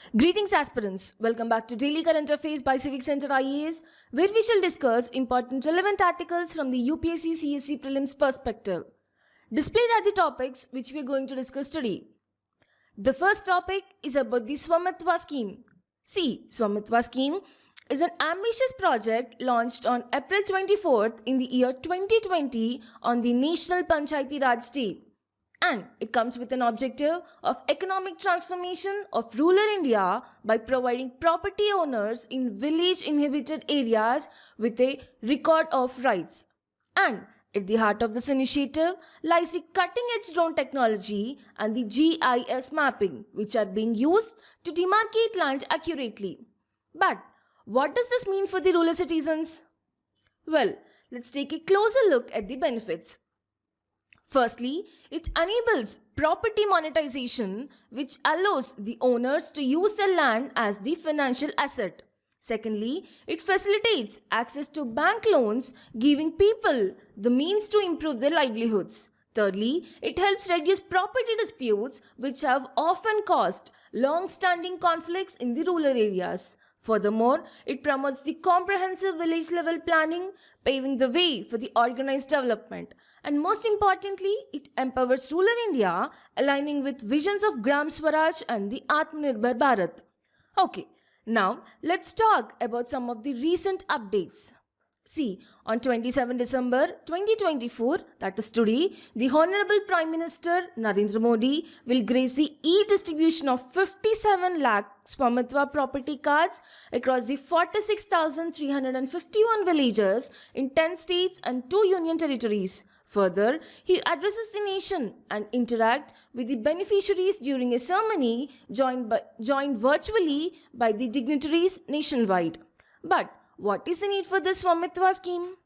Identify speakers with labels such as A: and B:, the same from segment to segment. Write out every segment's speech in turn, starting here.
A: Greetings aspirants, welcome back to Daily Current Affairs by CivicCentreIAS, where we shall discuss important relevant articles from the UPSC CSE Prelims perspective. Displayed are the topics which we are going to discuss today. The first topic is about the Svamitva Scheme. See, Svamitva Scheme is an ambitious project launched on April 24th in the year 2020 on the National Panchayat Raj Day. And it comes with an objective of economic transformation of rural India by providing property owners in village inhabited areas with a record of rights. And at the heart of this initiative lies the cutting-edge drone technology and the GIS mapping, which are being used to demarcate land accurately. But what does this mean for the rural citizens? Well, let's take a closer look at the benefits. Firstly, it enables property monetization, which allows the owners to use their land as the financial asset. Secondly, it facilitates access to bank loans, giving people the means to improve their livelihoods. Thirdly, it helps reduce property disputes, which have often caused long-standing conflicts in the rural areas. Furthermore, it promotes the comprehensive village-level planning, paving the way for the organized development. And most importantly, it empowers rural India, aligning with visions of Gram Swaraj and the Atmanirbhar Bharat. Okay, now let's talk about some of the recent updates. See, on 27 December 2024, that is today, the Honorable Prime Minister Narendra Modi will grace the e-distribution of 57 lakh Svamitva property cards across the 46,351 villages in 10 states and 2 union territories. Further, he addresses the nation and interact with the beneficiaries during a ceremony joined virtually by the dignitaries nationwide. But what is the need for this Svamitva scheme?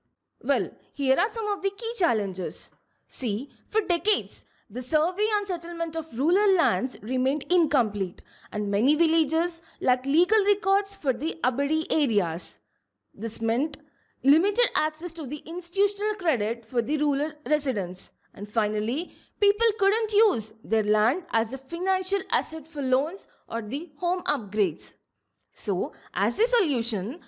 A: Well, here are some of the key challenges. See, for decades, the survey and settlement of rural lands remained incomplete and many villages lacked legal records for the abadi areas. This meant limited access to the institutional credit for the rural residents. And finally, people couldn't use their land as a financial asset for loans or the home upgrades. So, as a solution,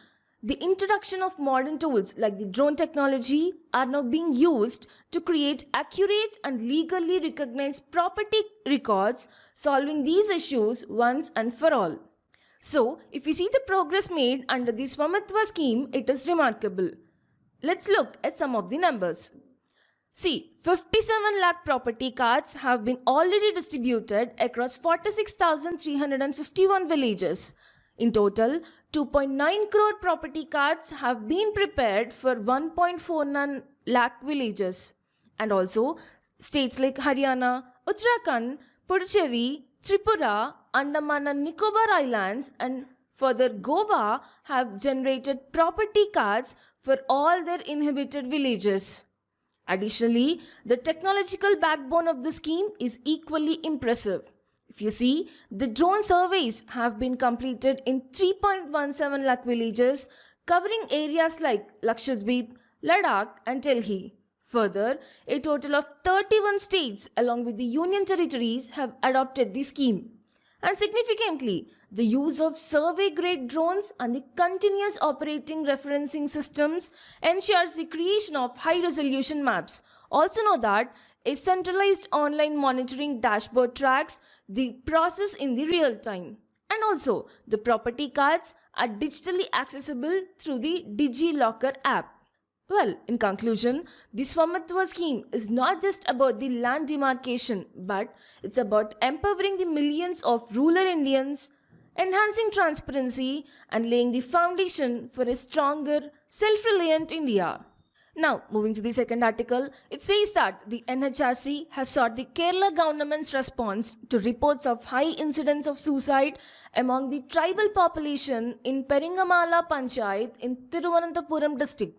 A: the introduction of modern tools like the drone technology are now being used to create accurate and legally recognized property records, solving these issues once and for all. So, if we see the progress made under the Svamitva scheme, it is remarkable. Let's look at some of the numbers. See, 57 lakh property cards have been already distributed across 46,351 villages. In total, 2.9 crore property cards have been prepared for 1.49 lakh villages. And also, states like Haryana, Uttarakhand, Puducherry, Tripura, Andaman and Nicobar Islands and further Goa have generated property cards for all their inhabited villages. Additionally, the technological backbone of the scheme is equally impressive. If you see, the drone surveys have been completed in 3.17 lakh villages covering areas like Lakshadweep, Ladakh and Delhi. Further, a total of 31 states along with the union territories have adopted the scheme. And significantly, the use of survey-grade drones and the continuous operating referencing systems ensures the creation of high-resolution maps. Also know that a centralized online monitoring dashboard tracks the process in the real time. And also, the property cards are digitally accessible through the DigiLocker app. Well, in conclusion, the Svamitva scheme is not just about the land demarcation, but it's about empowering the millions of rural Indians, enhancing transparency, and laying the foundation for a stronger, self-reliant India. Now, moving to the second article, it says that the NHRC has sought the Kerala government's response to reports of high incidence of suicide among the tribal population in Peringamala Panchayat in Thiruvananthapuram district.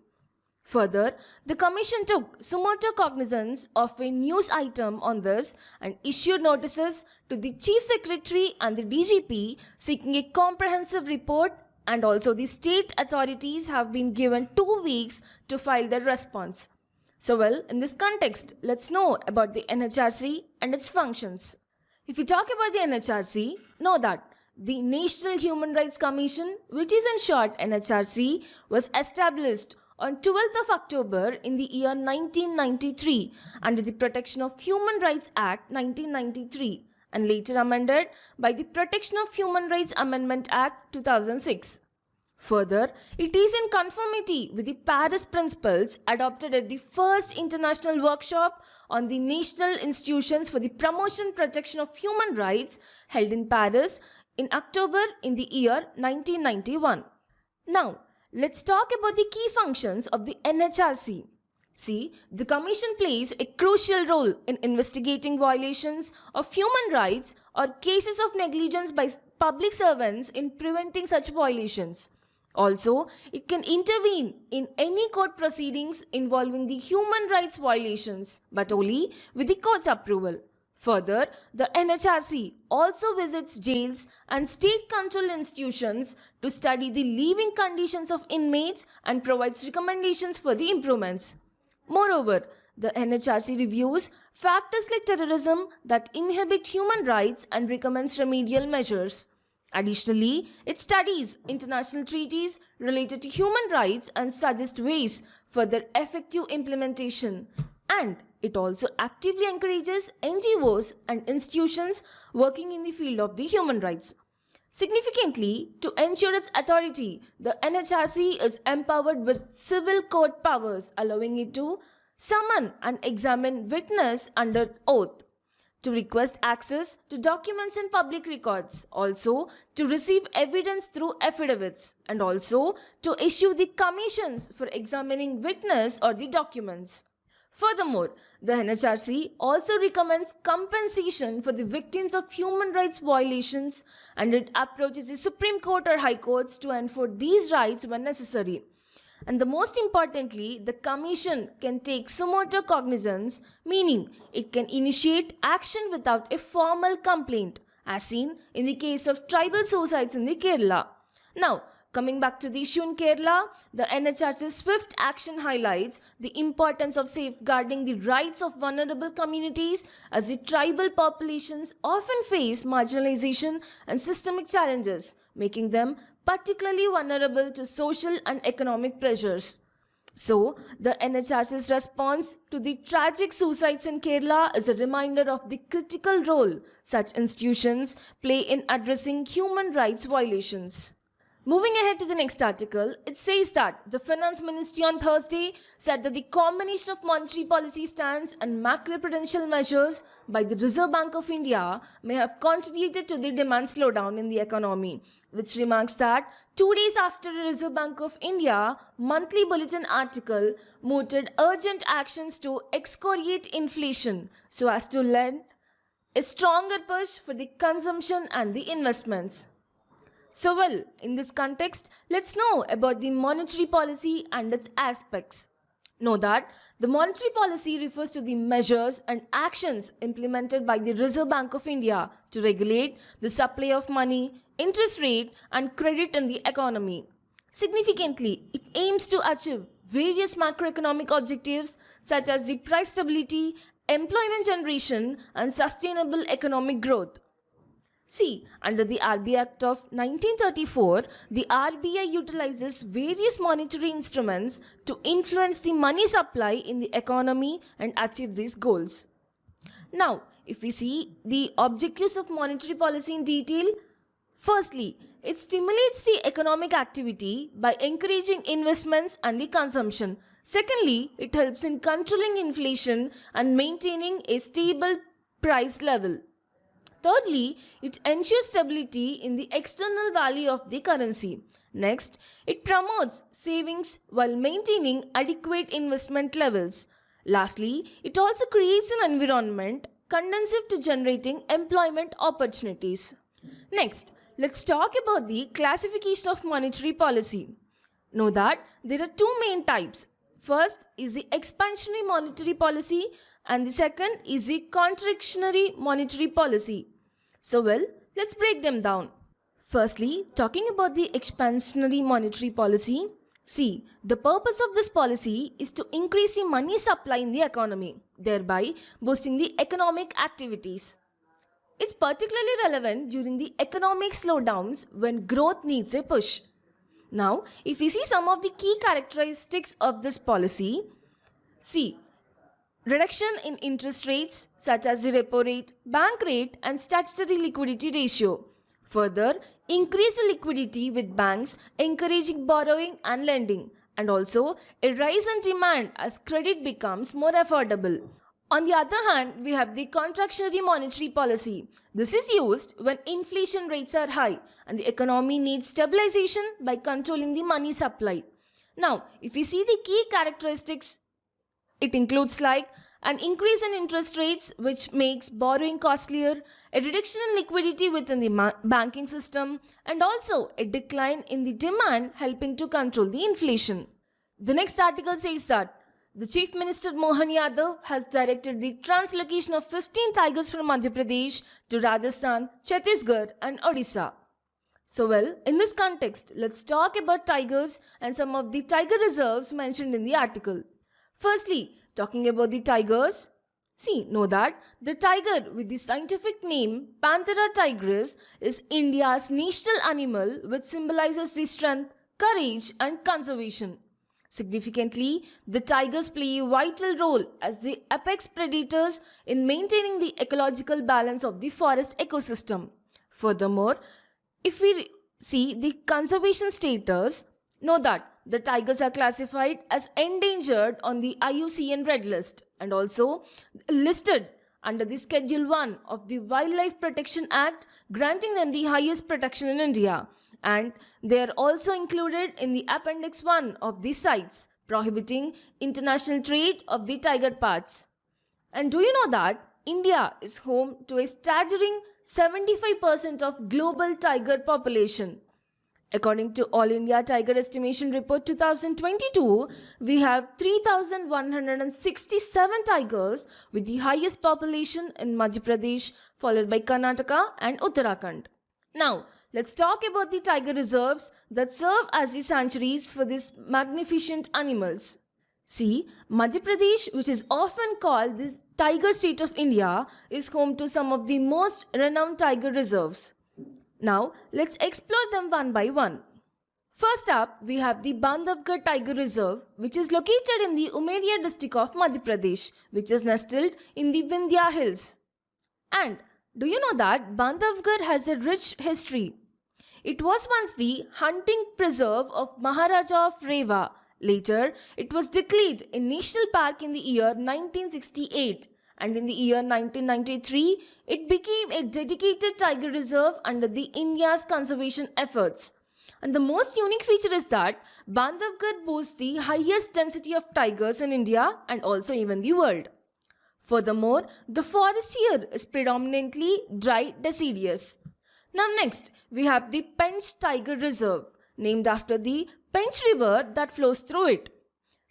A: Further, the Commission took summatory cognizance of a news item on this and issued notices to the Chief Secretary and the DGP seeking a comprehensive report, and also the state authorities have been given 2 weeks to file their response. So well, in this context, let's know about the NHRC and its functions. If we talk about the NHRC, know that the National Human Rights Commission, which is in short NHRC, was established on 12th of October in the year 1993 under the Protection of Human Rights Act 1993 and later amended by the Protection of Human Rights Amendment Act 2006. Further, it is in conformity with the Paris Principles adopted at the first international workshop on the National Institutions for the Promotion and Protection of Human Rights held in Paris in October in the year 1991. Now, let's talk about the key functions of the NHRC. See, the Commission plays a crucial role in investigating violations of human rights or cases of negligence by public servants in preventing such violations. Also, it can intervene in any court proceedings involving the human rights violations, but only with the court's approval. Further, the NHRC also visits jails and state-controlled institutions to study the living conditions of inmates and provides recommendations for the improvements. Moreover, the NHRC reviews factors like terrorism that inhibit human rights and recommends remedial measures. Additionally, it studies international treaties related to human rights and suggests ways for their effective implementation. And it also actively encourages NGOs and institutions working in the field of the human rights. Significantly, to ensure its authority, the NHRC is empowered with civil court powers, allowing it to summon and examine witness under oath, to request access to documents and public records, also to receive evidence through affidavits, and also to issue the commissions for examining witness or the documents. Furthermore, the NHRC also recommends compensation for the victims of human rights violations, and it approaches the Supreme Court or High Courts to enforce these rights when necessary. And the most importantly, the Commission can take suo motu cognizance, meaning it can initiate action without a formal complaint, as seen in the case of tribal suicides in the Kerala. Now, coming back to the issue in Kerala, the NHRC's swift action highlights the importance of safeguarding the rights of vulnerable communities, as the tribal populations often face marginalization and systemic challenges, making them particularly vulnerable to social and economic pressures. So, the NHRC's response to the tragic suicides in Kerala is a reminder of the critical role such institutions play in addressing human rights violations. Moving ahead to the next article, it says that the Finance Ministry on Thursday said that the combination of monetary policy stance and macroprudential measures by the Reserve Bank of India may have contributed to the demand slowdown in the economy, which remarks that 2 days after the Reserve Bank of India monthly bulletin article mooted urgent actions to excoriate inflation so as to lend a stronger push for the consumption and the investments. So well, in this context, let's know about the monetary policy and its aspects. Know that the monetary policy refers to the measures and actions implemented by the Reserve Bank of India to regulate the supply of money, interest rate and credit in the economy. Significantly, it aims to achieve various macroeconomic objectives such as the price stability, employment generation and sustainable economic growth. See, under the RBI Act of 1934, the RBI utilizes various monetary instruments to influence the money supply in the economy and achieve these goals. Now, if we see the objectives of monetary policy in detail, firstly, it stimulates the economic activity by encouraging investments and the consumption. Secondly, it helps in controlling inflation and maintaining a stable price level. Thirdly, it ensures stability in the external value of the currency. Next, it promotes savings while maintaining adequate investment levels. Lastly, it also creates an environment conducive to generating employment opportunities. Next, let's talk about the classification of monetary policy. Know that there are two main types. First is the expansionary monetary policy and the second is the contractionary monetary policy. So well, let's break them down. Firstly, talking about the expansionary monetary policy, see, the purpose of this policy is to increase the money supply in the economy, thereby boosting the economic activities. it's particularly relevant during the economic slowdowns when growth needs a push. Now, if we see some of the key characteristics of this policy, see, reduction in interest rates such as the repo rate, bank rate and statutory liquidity ratio. Further, increase the liquidity with banks encouraging borrowing and lending, and also a rise in demand as credit becomes more affordable. On the other hand, we have the contractionary monetary policy. This is used when inflation rates are high and the economy needs stabilization by controlling the money supply. Now, if we see the key characteristics, it includes like an increase in interest rates which makes borrowing costlier, a reduction in liquidity within the banking system, and also a decline in the demand helping to control the inflation. The next article says that the Chief Minister Mohan Yadav has directed the translocation of 15 tigers from Madhya Pradesh to Rajasthan, Chhattisgarh and Odisha. So well, in this context, let's talk about tigers and some of the tiger reserves mentioned in the article. Firstly, talking about the tigers, know that the tiger with the scientific name Panthera tigris is India's national animal which symbolizes the strength, courage and conservation. Significantly, the tigers play a vital role as the apex predators in maintaining the ecological balance of the forest ecosystem. Furthermore, if we see the conservation status, know that the tigers are classified as endangered on the IUCN Red List and also listed under the Schedule 1 of the Wildlife Protection Act, granting them the highest protection in India. And they are also included in the Appendix 1 of the CITES, prohibiting international trade of the tiger parts. And do you know that India is home to a staggering 75% of global tiger population? According to All India Tiger Estimation Report 2022, we have 3,167 tigers with the highest population in Madhya Pradesh, followed by Karnataka and Uttarakhand. Now, let's talk about the tiger reserves that serve as the sanctuaries for these magnificent animals. See, Madhya Pradesh, which is often called the tiger state of India, is home to some of the most renowned tiger reserves. Now, let's explore them one by one. First up, we have the Bandhavgarh Tiger Reserve, which is located in the Umeria district of Madhya Pradesh, which is nestled in the Vindhya Hills. And do you know that Bandhavgarh has a rich history? It was once the hunting preserve of Maharaja of Rewa. Later, it was declared a national park in the year 1968. And in the year 1993, it became a dedicated tiger reserve under the India's conservation efforts. And the most unique feature is that Bandhavgarh boasts the highest density of tigers in India and also even the world. Furthermore, the forest here is predominantly dry deciduous. Now next, we have the Pench Tiger Reserve, named after the Pench River that flows through it.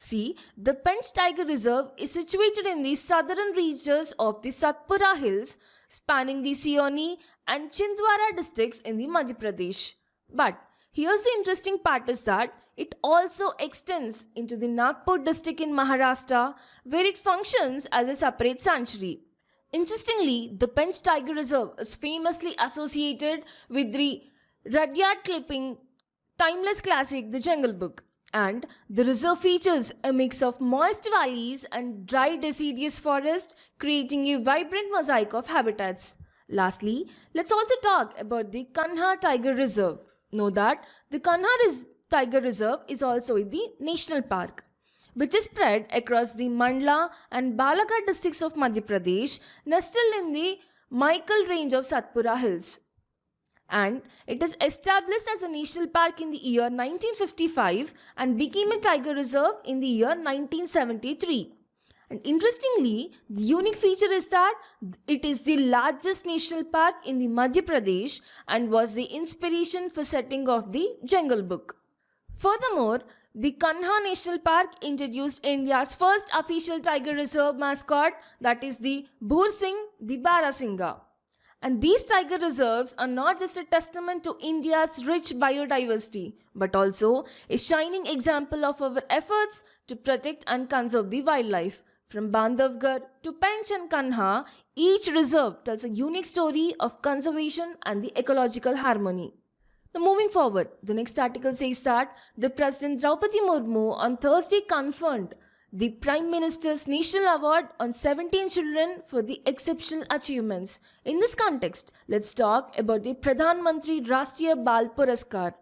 A: See, the Pench Tiger Reserve is situated in the southern reaches of the Satpura Hills, spanning the Sioni and Chhindwara districts in the Madhya Pradesh. But here's the interesting part is that it also extends into the Nagpur district in Maharashtra, where it functions as a separate sanctuary. Interestingly, the Pench Tiger Reserve is famously associated with the Rudyard Kipling timeless classic The Jungle Book. And the reserve features a mix of moist valleys and dry deciduous forest, creating a vibrant mosaic of habitats. Lastly, let's also talk about the Kanha Tiger Reserve. Know that the Kanha Tiger Reserve is also the national park, which is spread across the Mandla and Balaghat districts of Madhya Pradesh, nestled in the Michael range of Satpura Hills. And it is established as a national park in the year 1955 and became a tiger reserve in the year 1973. And interestingly, the unique feature is that it is the largest national park in the Madhya Pradesh and was the inspiration for setting of the Jungle Book. Furthermore, the Kanha National Park introduced India's first official tiger reserve mascot, that is the Bhur Singh, the Barasingha. And these tiger reserves are not just a testament to India's rich biodiversity, but also a shining example of our efforts to protect and conserve the wildlife. From Bandhavgarh to Pench and Kanha, each reserve tells a unique story of conservation and the ecological harmony. Now moving forward, the next article says that the President Draupadi Murmu on Thursday conferred the Prime Minister's National Award on 17 children for the exceptional achievements. In this context, let's talk about the Pradhan Mantri Rashtriya Bal Puraskar.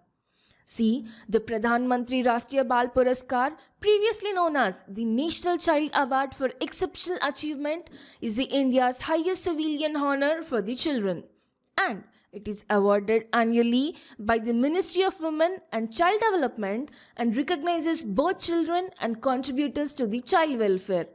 A: See, the Pradhan Mantri Rashtriya Bal Puraskar, previously known as the National Child Award for Exceptional Achievement, is the India's highest civilian honor for the children. And it is awarded annually by the Ministry of Women and Child Development and recognizes both children and contributors to the child welfare.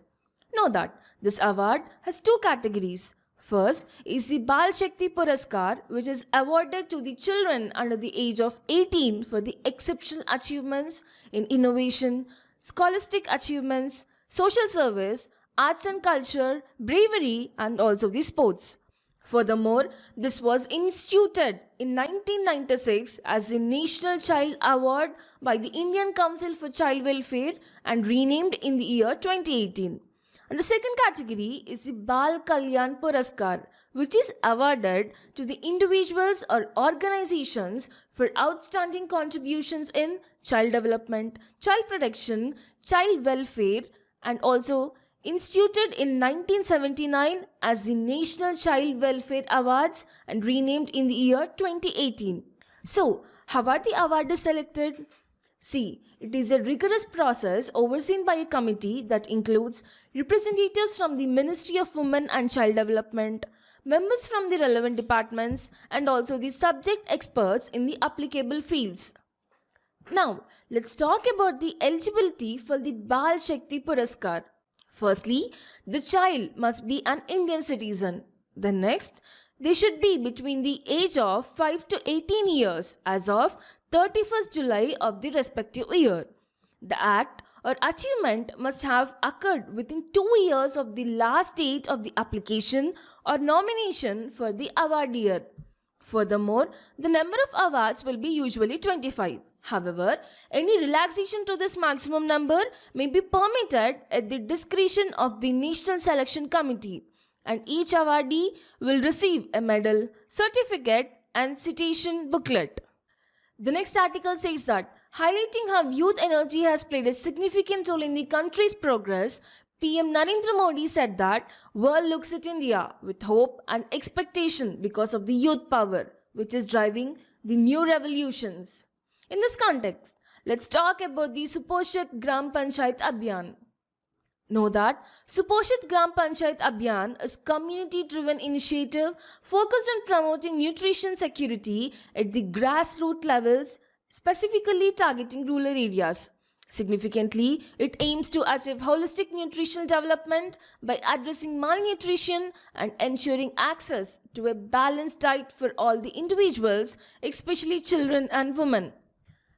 A: Know that this award has two categories. First is the Bal Shakti Puraskar, which is awarded to the children under the age of 18 for the exceptional achievements in innovation, scholastic achievements, social service, arts and culture, bravery, and also the sports. Furthermore, this was instituted in 1996 as the National Child Award by the Indian Council for Child Welfare and renamed in the year 2018. And the second category is the Bal Kalyan Puraskar, which is awarded to the individuals or organizations for outstanding contributions in child development, child protection, child welfare, and also instituted in 1979 as the National Child Welfare Awards and renamed in the year 2018. So, how are the awardees selected? See, it is a rigorous process overseen by a committee that includes representatives from the Ministry of Women and Child Development, members from the relevant departments, and also the subject experts in the applicable fields. Now, let's talk about the eligibility for the Bal Shakti Puraskar. Firstly, the child must be an Indian citizen. Then next, they should be between the age of 5 to 18 years as of 31st July of the respective year. The act or achievement must have occurred within 2 years of the last date of the application or nomination for the award year. Furthermore, the number of awards will be usually 25. However, any relaxation to this maximum number may be permitted at the discretion of the National Selection Committee, and each awardee will receive a medal, certificate, and citation booklet. The next article says that, highlighting how youth energy has played a significant role in the country's progress, PM Narendra Modi said that world looks at India with hope and expectation because of the youth power, which is driving the new revolutions. In this context, let's talk about the Suposhit Gram Panchayat Abhiyan. Know that Suposhit Gram Panchayat Abhiyan is a community-driven initiative focused on promoting nutrition security at the grassroots levels, specifically targeting rural areas. Significantly, it aims to achieve holistic nutritional development by addressing malnutrition and ensuring access to a balanced diet for all the individuals, especially children and women.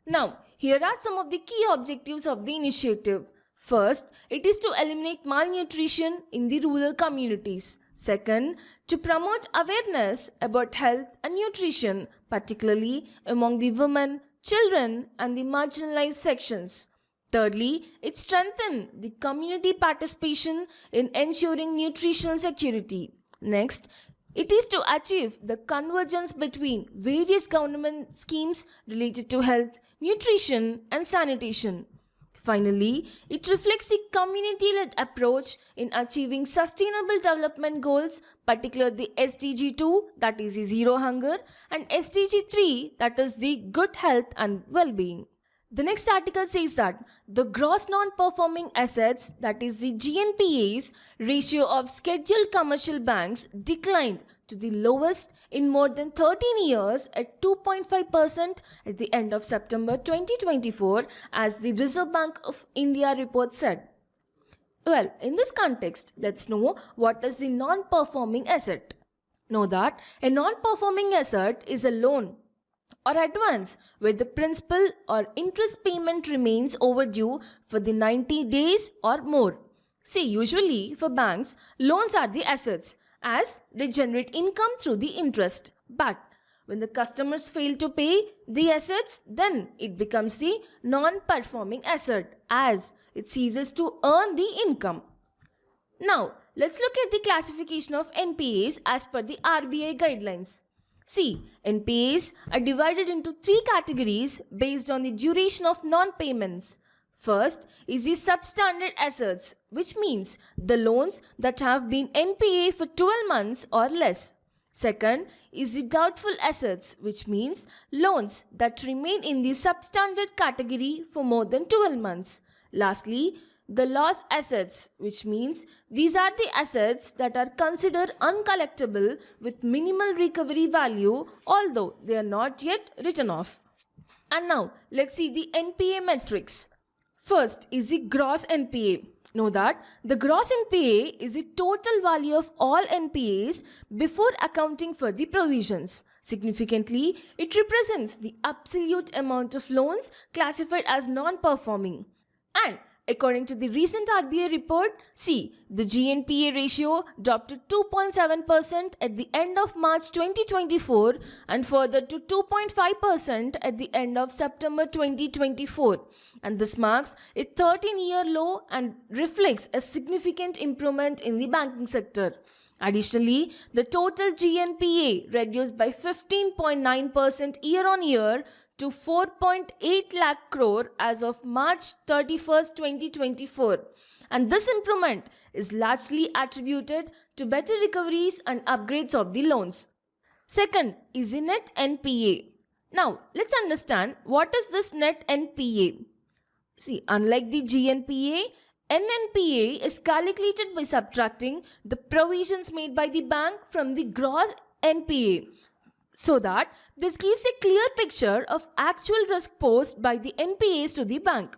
A: Now, here are some of the key objectives of the initiative. First, it is to eliminate malnutrition in the rural communities. Second, to promote awareness about health and nutrition, particularly among the women, children, and the marginalized sections. Thirdly, it strengthens the community participation in ensuring nutritional security. Next, it is to achieve the convergence between various government schemes related to health, nutrition, and sanitation. Finally, it reflects the community-led approach in achieving sustainable development goals, particularly the SDG 2, that is the zero hunger, and SDG 3, that is the good health and well-being. The next article says that the gross non-performing assets, that is the GNPAs, ratio of scheduled commercial banks declined to the lowest in more than 13 years at 2.5% at the end of September 2024, as the Reserve Bank of India report said. Well, in this context, let's know what is the non-performing asset. Know that a non-performing asset is a loan or advance where the principal or interest payment remains overdue for the 90 days or more. See, usually for banks, loans are the assets as they generate income through the interest. But when the customers fail to pay the assets, then it becomes the non-performing asset as it ceases to earn the income. Now, let's look at the classification of NPAs as per the RBI guidelines. See, NPAs are divided into three categories based on the duration of non-payments. First is the substandard assets, which means the loans that have been NPA for 12 months or less. Second is the doubtful assets, which means loans that remain in the substandard category for more than 12 months. Lastly, the loss assets, which means these are the assets that are considered uncollectible with minimal recovery value, although they are not yet written off. And now let's see the NPA metrics. First is the gross NPA. Know that the gross NPA is the total value of all NPAs before accounting for the provisions. Significantly, it represents the absolute amount of loans classified as non-performing. And according to the recent RBI report, see, the GNPA ratio dropped to 2.7% at the end of March 2024 and further to 2.5% at the end of September 2024. And this marks a 13-year low and reflects a significant improvement in the banking sector. Additionally, the total GNPA reduced by 15.9% year-on-year to 4.8 lakh crore as of March 31st, 2024. And this improvement is largely attributed to better recoveries and upgrades of the loans. Second is the net NPA. Now, let's understand what is this net NPA. See, unlike the GNPA, NNPA is calculated by subtracting the provisions made by the bank from the gross NPA, so that this gives a clear picture of actual risk posed by the NPAs to the bank.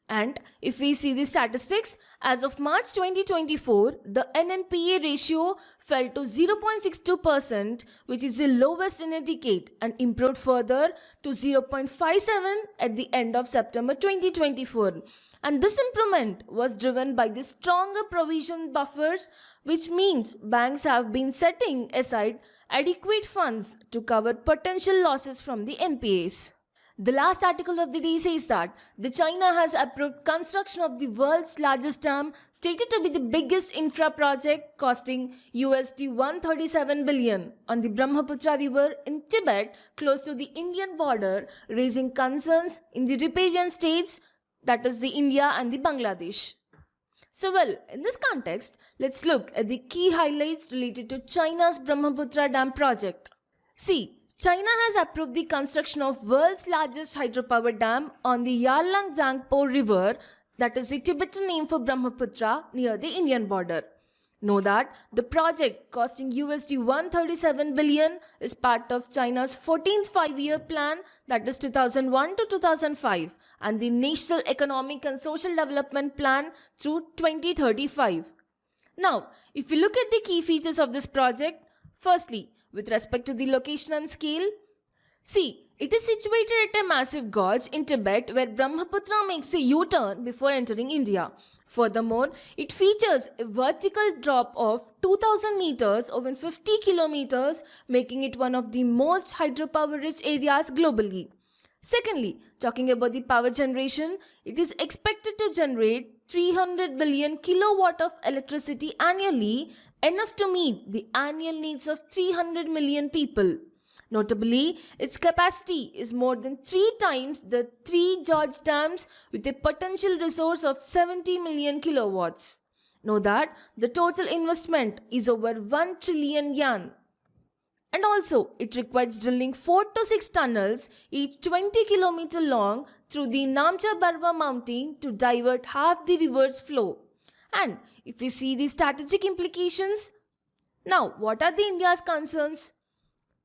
A: And if we see the statistics, as of March 2024, the NNPA ratio fell to 0.62%, which is the lowest in a decade, and improved further to 0.57 at the end of September 2024. And this improvement was driven by the stronger provision buffers, which means banks have been setting aside adequate funds to cover potential losses from the NPAs. The last article of the day says that the China has approved construction of the world's largest dam, stated to be the biggest infra project costing $137 billion on the Brahmaputra river in Tibet, close to the Indian border, raising concerns in the riparian states, that is the India and the Bangladesh. So well, in this context, let's look at the key highlights related to China's Brahmaputra dam project. See, China has approved the construction of world's largest hydropower dam on the Yarlung-Zangpo river, that is the Tibetan name for Brahmaputra, near the Indian border. Know that the project costing $137 billion is part of China's 14th five-year plan, that is 2001 to 2005, and the National Economic and Social Development Plan through 2035. Now, if we look at the key features of this project, firstly, with respect to the location and scale, see, it is situated at a massive gorge in Tibet where Brahmaputra makes a U-turn before entering India. Furthermore, it features a vertical drop of 2000 meters over 50 kilometers, making it one of the most hydropower-rich areas globally. Secondly, talking about the power generation, it is expected to generate 300 billion kilowatt of electricity annually, enough to meet the annual needs of 300 million people. Notably, its capacity is more than 3 times the 3 George dams with a potential resource of 70 million kilowatts. Know that the total investment is over 1 trillion yuan. And also, it requires drilling 4 to 6 tunnels, each 20 km long, through the Namcha Barwa mountain to divert half the river's flow. And if we see the strategic implications, now what are the India's concerns?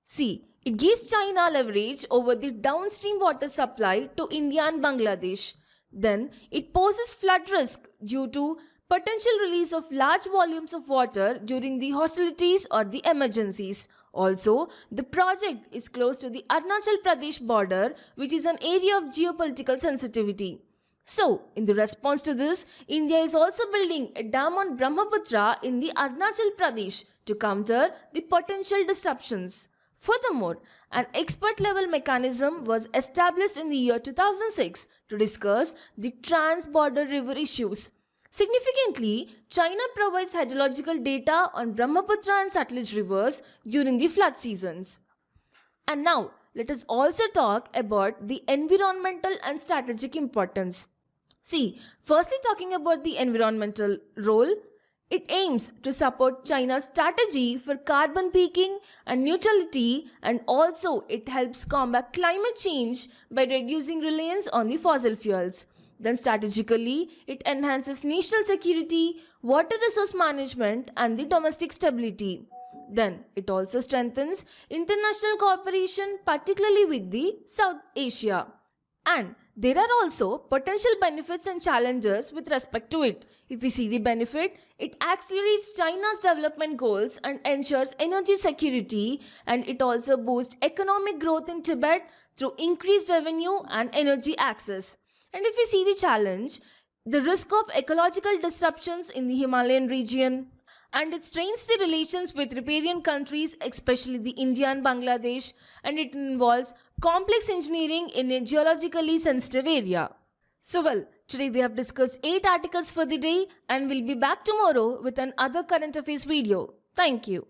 A: See, it gives China leverage over the downstream water supply to India and Bangladesh. Then it poses flood risk due to potential release of large volumes of water during the hostilities or the emergencies. Also, the project is close to the Arunachal Pradesh border, which is an area of geopolitical sensitivity. So, in the response to this, India is also building a dam on Brahmaputra in the Arunachal Pradesh to counter the potential disruptions. Furthermore, an expert-level mechanism was established in the year 2006 to discuss the trans-border river issues. Significantly, China provides hydrological data on Brahmaputra and Satluj rivers during the flood seasons. And now, let us also talk about the environmental and strategic importance. See, firstly talking about the environmental role, it aims to support China's strategy for carbon peaking and neutrality, and also it helps combat climate change by reducing reliance on the fossil fuels. Then strategically, it enhances national security, water resource management and the domestic stability. Then it also strengthens international cooperation, particularly with the South Asia. And there are also potential benefits and challenges with respect to it. If we see the benefit, it accelerates China's development goals and ensures energy security, and it also boosts economic growth in Tibet through increased revenue and energy access. And if we see the challenge, the risk of ecological disruptions in the Himalayan region, and it strains the relations with riparian countries, especially the India and Bangladesh, and it involves complex engineering in a geologically sensitive area. So well, today we have discussed 8 articles for the day, and we'll be back tomorrow with another current affairs video. Thank you.